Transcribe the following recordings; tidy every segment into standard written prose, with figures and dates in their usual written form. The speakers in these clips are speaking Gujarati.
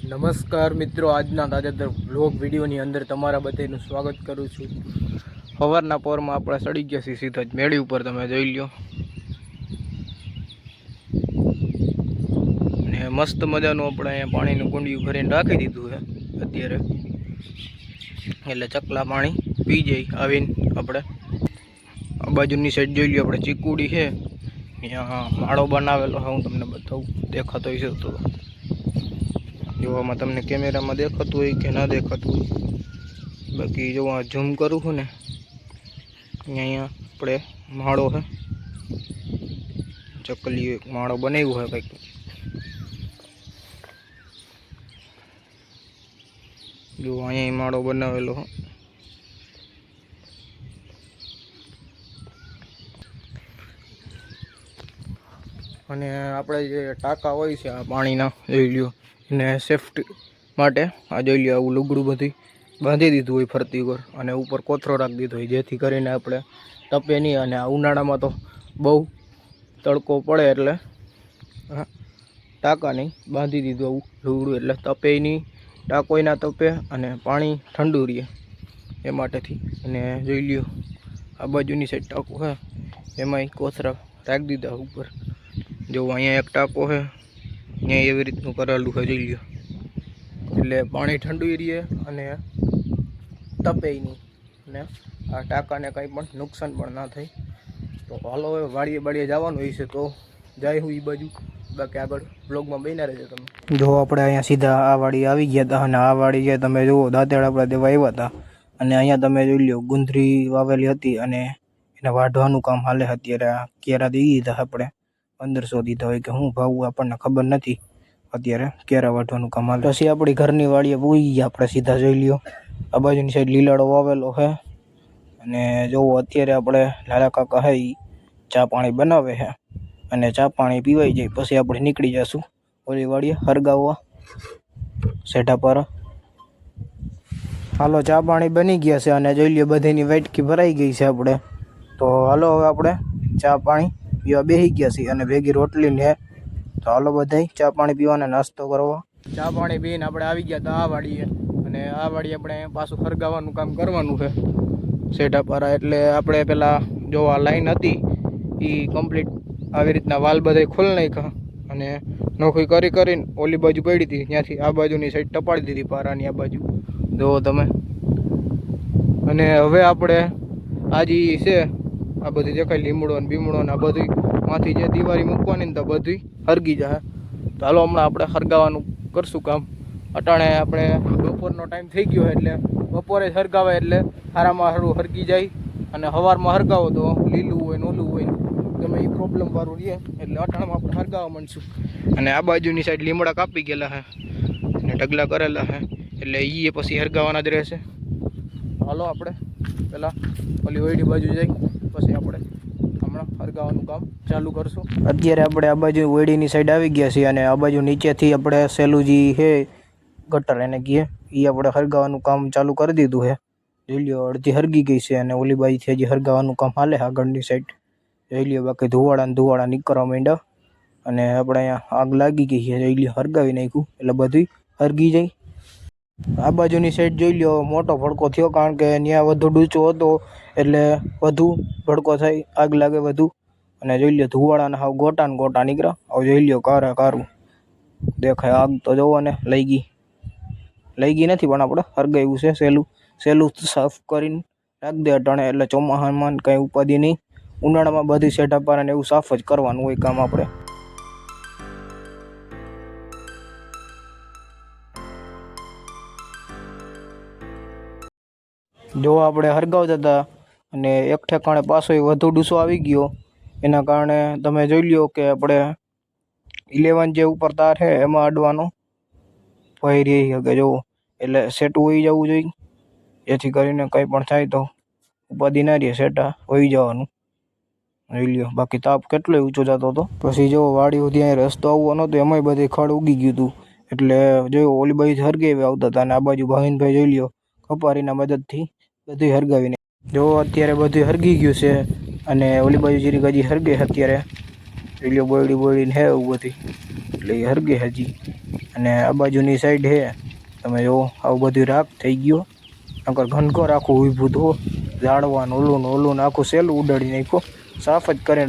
નમસ્કાર મિત્રો, આજના તાજેતર વ્લોગ વિડીયોની અંદર તમારા બધાનું સ્વાગત કરું છું। સવારના પોરમાં આપણે ચડી ગયા છીએ સીધા જ મેળી ઉપર, તમે જોઈ લ્યો। ને મસ્ત મજાનું આપણે અહીંયા પાણીનું કુંડિયું ભરીને રાખી દીધું છે અત્યારે, એટલે ચકલા પાણી પી જાય આવીને। આપણે આ બાજુની સાઈડ જોઈ લ્યો, આપણે ચીકુડી છે ત્યાં માળો બનાવેલો છે, હું તમને બતાવું, દેખાતો હશે તો જોવામાં તમને કેમેરામાં દેખાતું હોય કે ના દેખાતું હોય, બાકી જો આ ઝૂમ કરું છું ને અહીંયા આપણે માળો છે, ચકલી એક માળો બનાવ્યો છે કંઈક, જો અહીંયા માળો બનાવેલો છે। અને આપણે જે ટાંકા હોય છે આ પાણીના જોઈ લ્યો, એને સેફટી માટે આ જોઈ લ્યો આવું લુગડું બધી બાંધી દીધું હોય ફરતી ઉપર, અને ઉપર કોથરો રાખી દીધો હોય જેથી કરીને આપણે તપે નહીં। અને આ ઉનાળામાં તો બહુ તડકો પડે એટલે ટાંકા નહીં બાંધી દીધું આવું લુગડું, એટલે તપે નહીં, ટાંકોય ના તપે અને પાણી ઠંડુ રહે એ માટેથી। અને જોઈ લ્યો આ બાજુની સાઈડ ટાંકો છે, એમાંય કોથરા રાખી દીધા ઉપર, જો અહીંયા એક ટાંકો છે અહીંયા એવી રીતનું કરેલું છે જોઈ લ્યો, એટલે પાણી ઠંડુ રહે અને તપે નહીં, અને આ ટાંકાને કંઈ પણ નુકસાન પણ ના થાય। તો હાલો હવે વાડીએ જવાનું હોય છે, તો જાય હું એ બાજુ, બાકી આગળ બ્લોગમાં બન્યા રહેજો તમે। જો આપણે અહીંયા સીધા આ વાડી આવી ગયા હતા, અને આ વાડી જે તમે જુઓ દાંતેડ આપણે દેવા આવ્યા હતા, અને અહીંયા તમે જોઈ લો ગુંદરી વાવેલી હતી અને એને વાઢવાનું કામ હાલે। અત્યારે આ કેરા દઈ દીધા આપણે 1500 દીધા હોય કે હું ભાવ આપણને ખબર નથી, અત્યારે કેરા વાઢવાનું કામ હાલે। પછી આપણી ઘરની વાડીએ પૂરી ગયા આપણે સીધા, જોઈ લ્યો આ બાજુની સાઈડ લીલાડો વાવેલો છે, અને જોવો અત્યારે આપણે લાલા કાકા છે એ ચા પાણી બનાવે છે, અને ચા પાણી પીવાઈ જાય પછી આપણે નીકળી જઈશું ઓલી વાડીએ હરગાવવા સેઢા પર। હાલો ચા પાણી બની ગયા છે, અને જોઈ લ્યો બધીની વાટકી ભરાઈ ગઈ છે આપણે, તો હાલો હવે આપણે ચા પાણી પીવા બેસી ગયા છીએ, અને ભેગી રોટલી ને, તો હાલો બધાય ચા પાણી પીવાને નાસ્તો કરવા। ચા પાણી પીને આપણે આવી ગયા હતા આ વાડીએ, અને આ વાડીએ આપણે પાછું હરગાવવાનું કામ કરવાનું છે સેઢા પર, એટલે આપણે પેલા જો આ લાઈન હતી એ કમ્પ્લીટ આવી રીતના વાલ બધા ખોલી નાખ્યા, અને નોખી કરીને ઓલી બાજુ પડી હતી ત્યાંથી આ બાજુની સાઈડ ટપાડી દીધી પારાની આ બાજુ, જુઓ તમે। અને હવે આપણે આજે છે આ બધી દેખાય લીમડો ને બીમડો ને આ બધું માંથી જે દિવાળી મૂકવાની ને તો બધું હરગી જાય, તો હાલો હમણાં આપણે હરગાવાનું કરશું કામ। અટાણે આપણે બપોરનો ટાઈમ થઈ ગયો એટલે બપોરે જ હરગાવે એટલે સારામાં સારું હરગી જાય, અને સવારમાં હરગાવો તો લીલું હોય ને ઓલું હોય ગમે એ પ્રોબ્લેમ વાળું રહે, એટલે અટાણામાં આપણે હરગાવા માંડશું। અને આ બાજુની સાઈડ લીમડા કાપી ગયેલા છે અને ઢગલા કરેલા છે, એટલે એ પછી હરગાવાના જ રહેશે। હાલો આપણે પેલા ઓલી ઓઈડી બાજુ જઈ પછી આપણે હમણાં હરગાવાનું કામ ચાલુ કરશું। અત્યારે આપણે આ બાજુ ઓઈડીની સાઈડ આવી ગયા છીએ, અને આ બાજુ નીચેથી આપણે સેલુજી છે ગટર એને કહીએ એ આપણે હરગાવાનું કામ ચાલુ કરી દીધું છે, જોઈ લ્યો અડધી હરગી ગઈ છે, અને ઓલી બાજુથી હજી હરગાવાનું કામ હાલે આગળની સાઈડ જોઈ લ્યો, બાકી ધુવાડા નીકળવા માંડ્યા, અને આપણે અહીંયા આગ લાગી ગઈ છે જોઈ લ્યો, હરગાવી નાખ્યું એટલે બધું હરગી જાય। આ બાજુની સાઈડ જોઈ લ્યો મોટો ભડકો થયો, કારણ કે ત્યાં વધુ ડૂચો હતો એટલે વધુ ભડકો થાય, આગ લાગે વધુ, અને જોઈ લ્યો ધુવાડાના હાવ ગોટા નીકળ્યા, હવે જોઈ લ્યો કારું દેખાય આગ, તો જોવો ને લઈ ગઈ નથી પણ આપણે હરગાવ્યું છે। સહેલું સાફ કરીને રાખી દે અટાણે, એટલે ચોમાસામાં કંઈ ઉપાધિ નહીં, ઉનાળામાં બધી સેઢા પારાને એવું સાફ જ કરવાનું હોય કામ આપણે। જો આપણે હરગાવતા હતા અને એક ઠેકાણે પાછો વધુ ડૂસો આવી ગયો, એના કારણે તમે જોઈ લ્યો કે આપણે 11 જે ઉપર તાર છે એમાં અડવાનો ભય રહી શકે, જુઓ એટલે સેટું હોઈ જવું જોઈએ, જેથી કરીને કંઈ પણ થાય તો ઉપાધિ ના રહે, સેટા હોઈ જવાનું જોઈ લ્યો। બાકી તાપ કેટલો ઊંચો જતો હતો, પછી જો વાડી સુધી અહીંયા રસ્તો આવવાનો હતો એમાંય બધી ખડ ઉગી ગયું હતું, એટલે જો ઓલી બાજુ હરગાવી આવતા હતા, અને આ બાજુ ભાવિનભાઈ જોઈ લ્યો કપારીના મદદથી બધું હરગાવીને, જો અત્યારે બધું હરગી ગયું છે, અને ઓલી બાજુ જીરી હજી હરગે અત્યારે રેલીઓ બોયડીને હે એવું બધી એટલે એ હરગે હજી. અને આ બાજુની સાઈડ હે તમે જો આવું બધું રાખ થઈ ગયો નકર ઘનઘોર આખું ઊભું તો ઝાડવાનું ઓલું આખું સેલું ઉડાડી નાખ્યું સાફ જ કરે.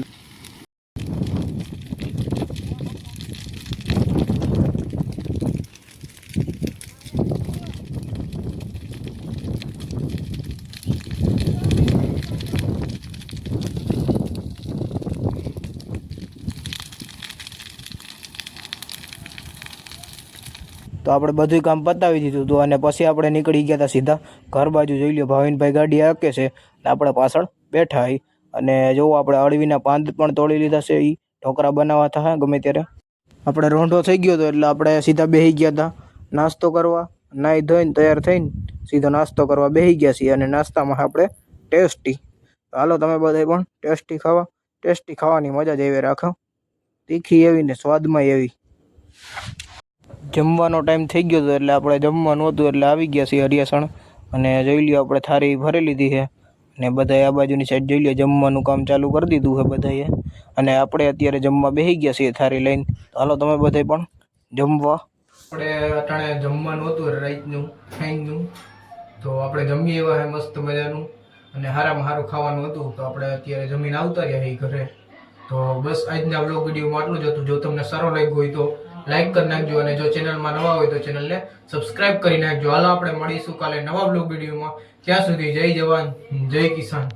તો આપણે બધું કામ પતાવી દીધું હતું અને પછી આપણે નીકળી ગયા હતા સીધા ઘર બાજુ. જોઈ લો ભાવિનભાઈ ગાડી હાકે છે અને આપણે પાછળ બેઠા હઈ. અને જો આપણે અળવીના પાંદ પણ તોડી લીધા છે. એ ઢોકળા બનાવવા હતા ગમે ત્યારે આપણે રોંઢો થઈ ગયો હતો એટલે આપણે સીધા બેસી ગયા હતા નાસ્તો કરવા. નાહી ધોઈને તૈયાર થઈને સીધો નાસ્તો કરવા બેસી ગયા છીએ. અને નાસ્તામાં આપણે ટેસ્ટી. હાલો તમે બધા પણ ટેસ્ટી ખાવાની મજા જ એવી રાખો. તીખી એવી ને સ્વાદમાં એવી. જમવાનો ટાઈમ થઈ ગયો હતો એટલે આપણે જમવાનું હતું એટલે આવી ગયા છીએ હરિયાસણ. અને જોઈ લ્યો આપણે થાળી ભરી લીધી છે અને બધાએ આ બાજુની સાઈડ જોઈ લ્યો જમવાનું કામ ચાલુ કરી દીધું છે બધાએ. અને આપણે અત્યારે જમવા બેસી ગયા છીએ થાળી લઈને. હાલો તમે બધા પણ જમવા. આપણે અટાણે જમવાનું હતું રાતનું ખાઈનું તો આપણે જમીએ એવા મસ્ત મજાનું અને સારામાં સારું ખાવાનું હતું. તો આપણે અત્યારે જમીને આવતા રહ્યા ઘરે. તો બસ આજના વ્લોગ વિડીયોમાં આટલું જ હતું. જો તમને સારો લાગ્યો હોય તો લાઈક કરી નાખજો અને જો ચેનલમાં નવા હોય તો ચેનલને સબસ્ક્રાઇબ કરી નાખજો. હાલો આપણે મળીશું કાલે નવા વ્લોગ વિડીયોમાં. ત્યાં સુધી જય જવાન જય કિસાન.